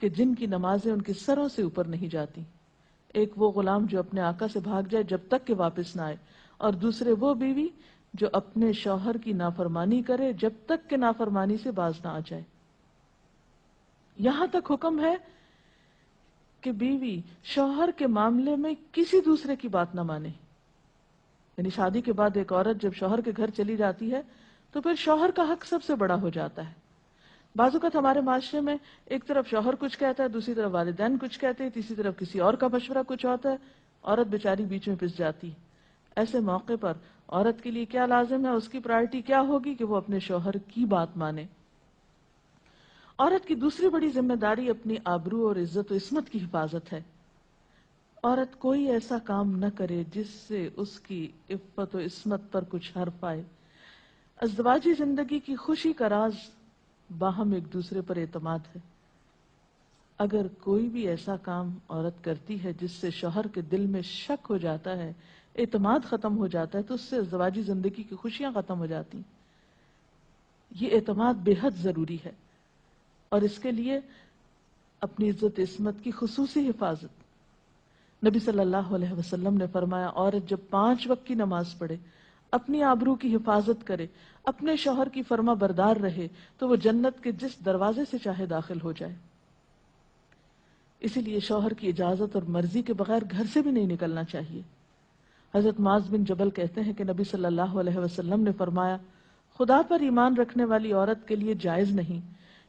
کہ جن کی نمازیں ان کے سروں سے اوپر نہیں جاتی. ایک وہ غلام جو اپنے آقا سے بھاگ جائے جب تک کہ واپس نہ آئے، اور دوسرے وہ بیوی جو اپنے شوہر کی نافرمانی کرے جب تک کہ نافرمانی سے باز نہ آ جائے. یہاں تک حکم ہے کہ بیوی شوہر کے معاملے میں کسی دوسرے کی بات نہ مانے. یعنی شادی کے بعد ایک عورت جب شوہر کے گھر چلی جاتی ہے تو پھر شوہر کا حق سب سے بڑا ہو جاتا ہے. بعض اوقات ہمارے معاشرے میں ایک طرف شوہر کچھ کہتا ہے، دوسری طرف والدین کچھ کہتے ہیں، تیسری طرف کسی اور کا مشورہ کچھ ہوتا ہے، عورت بیچاری بیچ میں پس جاتی ہے. ایسے موقع پر عورت کے لیے کیا لازم ہے، اس کی پرائرٹی کیا ہوگی کہ وہ اپنے شوہر کی بات مانے. عورت کی دوسری بڑی ذمہ داری اپنی آبرو اور عزت و عصمت کی حفاظت ہے. عورت کوئی ایسا کام نہ کرے جس سے اس کی عفت و عصمت پر کچھ حرف آئے. ازدواجی زندگی کی خوشی کا راز باہم ایک دوسرے پر اعتماد ہے. اگر کوئی بھی ایسا کام عورت کرتی ہے جس سے شوہر کے دل میں شک ہو جاتا ہے، اعتماد ختم ہو جاتا ہے، تو اس سے ازدواجی زندگی کی خوشیاں ختم ہو جاتی ہیں. یہ اعتماد بے حد ضروری ہے، اور اس کے لیے اپنی عزت عصمت کی خصوصی حفاظت. نبی صلی اللہ علیہ وسلم نے فرمایا، عورت جب 5 وقت کی نماز پڑھے، اپنی آبرو کی حفاظت کرے، اپنے شوہر کی فرما بردار رہے، تو وہ جنت کے جس دروازے سے چاہے داخل ہو جائے. اسی لیے شوہر کی اجازت اور مرضی کے بغیر گھر سے بھی نہیں نکلنا چاہیے. حضرت معاذ بن جبل کہتے ہیں کہ نبی صلی اللہ علیہ وسلم نے فرمایا، خدا پر ایمان رکھنے والی عورت کے لیے جائز نہیں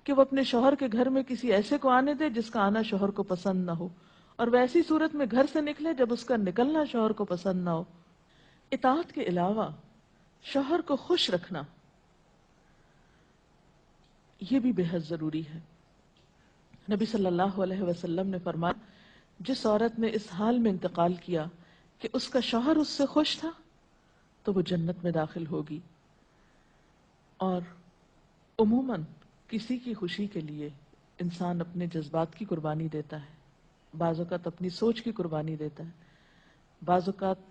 کہ وہ اپنے شوہر کے گھر میں کسی ایسے کو آنے دے جس کا آنا شوہر کو پسند نہ ہو، اور ویسی صورت میں گھر سے نکلے جب اس کا نکلنا شوہر کو پسند نہ ہو. اطاعت کے علاوہ شوہر کو خوش رکھنا یہ بھی بے حد ضروری ہے. نبی صلی اللہ علیہ وسلم نے فرمایا، جس عورت نے اس حال میں انتقال کیا کہ اس کا شوہر اس سے خوش تھا تو وہ جنت میں داخل ہوگی. اور عموماً کسی کی خوشی کے لیے انسان اپنے جذبات کی قربانی دیتا ہے، بعض اوقات اپنی سوچ کی قربانی دیتا ہے، بعض اوقات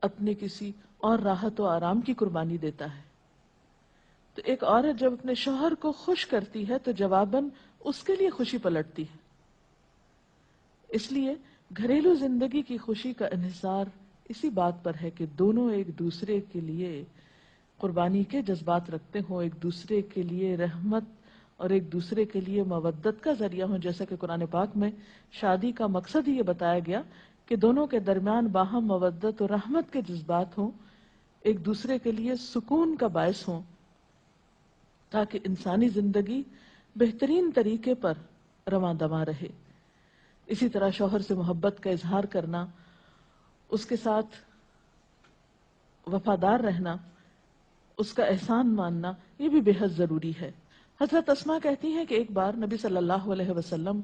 اپنے کسی اور راحت و آرام کی قربانی دیتا ہے. تو ایک عورت جب اپنے شوہر کو خوش کرتی ہے تو جواباً اس کے لیے خوشی پلٹتی ہے. اس لیے گھریلو زندگی کی خوشی کا انحصار اسی بات پر ہے کہ دونوں ایک دوسرے کے لیے قربانی کے جذبات رکھتے ہوں، ایک دوسرے کے لیے رحمت اور ایک دوسرے کے لیے مودت کا ذریعہ ہوں. جیسا کہ قرآن پاک میں شادی کا مقصد ہی یہ بتایا گیا کہ دونوں کے درمیان باہم مودت اور رحمت کے جذبات ہوں، ایک دوسرے کے لیے سکون کا باعث ہوں، تاکہ انسانی زندگی بہترین طریقے پر رواں دواں رہے. اسی طرح شوہر سے محبت کا اظہار کرنا، اس کے ساتھ وفادار رہنا، اس کا احسان ماننا، یہ بھی بے حد ضروری ہے. حضرت اسماء کہتی ہیں کہ ایک بار نبی صلی اللہ علیہ وسلم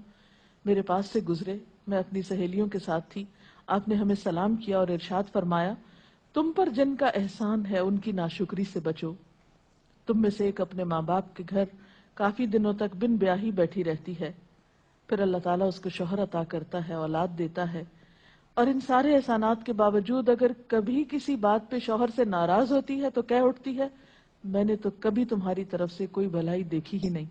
میرے پاس سے گزرے، میں اپنی سہیلیوں کے ساتھ تھی. آپ نے ہمیں سلام کیا اور ارشاد فرمایا، تم پر جن کا احسان ہے ان کی ناشکری سے بچو. تم میں سے ایک اپنے ماں باپ کے گھر کافی دنوں تک بن بیاہی بیٹھی رہتی ہے، پھر اللہ تعالیٰ اس کو شوہر عطا کرتا ہے، اولاد دیتا ہے، اور ان سارے احسانات کے باوجود اگر کبھی کسی بات پہ شوہر سے ناراض ہوتی ہے تو کہہ اٹھتی ہے، میں نے تو کبھی تمہاری طرف سے کوئی بھلائی دیکھی ہی نہیں.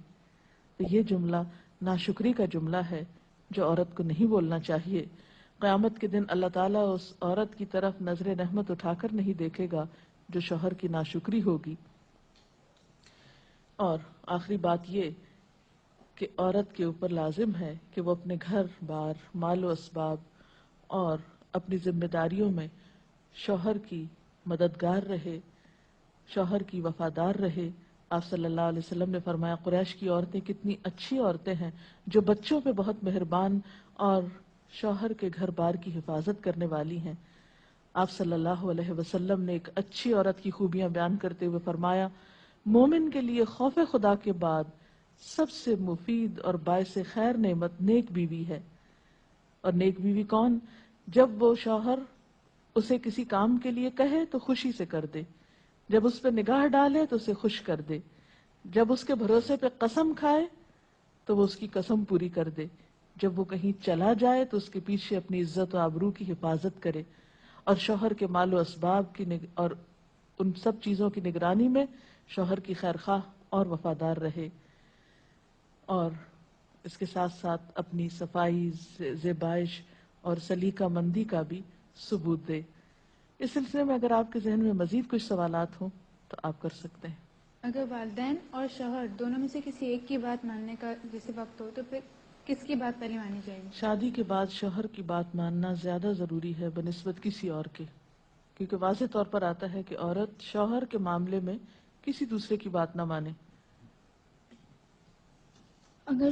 تو یہ جملہ ناشکری کا جملہ ہے جو عورت کو نہیں بولنا چاہیے. قیامت کے دن اللہ تعالیٰ اس عورت کی طرف نظر رحمت اٹھا کر نہیں دیکھے گا جو شوہر کی ناشکری ہوگی. اور آخری بات یہ کہ عورت کے اوپر لازم ہے کہ وہ اپنے گھر بار، مال و اسباب اور اپنی ذمہ داریوں میں شوہر کی مددگار رہے، شوہر کی وفادار رہے. آپ صلی اللہ علیہ وسلم نے فرمایا، قریش کی عورتیں کتنی اچھی عورتیں ہیں جو بچوں پہ بہت مہربان اور شوہر کے گھر بار کی حفاظت کرنے والی ہیں. آپ صلی اللہ علیہ وسلم نے ایک اچھی عورت کی خوبیاں بیان کرتے ہوئے فرمایا، مومن کے لیے خوف خدا کے بعد سب سے مفید اور باعث خیر نعمت نیک بیوی ہے. اور نیک بیوی کون؟ جب وہ شوہر اسے کسی کام کے لیے کہے تو خوشی سے کر دے، جب اس پہ نگاہ ڈالے تو اسے خوش کر دے، جب اس کے بھروسے پہ قسم کھائے تو وہ اس کی قسم پوری کر دے، جب وہ کہیں چلا جائے تو اس کے پیچھے اپنی عزت و آبرو کی حفاظت کرے، اور شوہر کے مال و اسباب کی اور ان سب چیزوں کی نگرانی میں شوہر کی خیر خواہ اور وفادار رہے. اور اس کے ساتھ ساتھ اپنی صفائی، زیبائش اور سلیقہ مندی کا بھی ثبوت دے۔ اس سلسلے میں اگر آپ کے ذہن میں مزید کچھ سوالات ہوں تو آپ کر سکتے ہیں۔ اگر والدین اور شوہر دونوں میں سے کسی ایک کی بات ماننے کا جیسے وقت ہو تو پھر کس کی بات پہلے مانی جائے گی؟ شادی کے بعد شوہر کی بات ماننا زیادہ ضروری ہے بنسبت کسی اور کے، کیونکہ واضح طور پر آتا ہے کہ عورت شوہر کے معاملے میں کسی دوسرے کی بات نہ مانے۔ اگر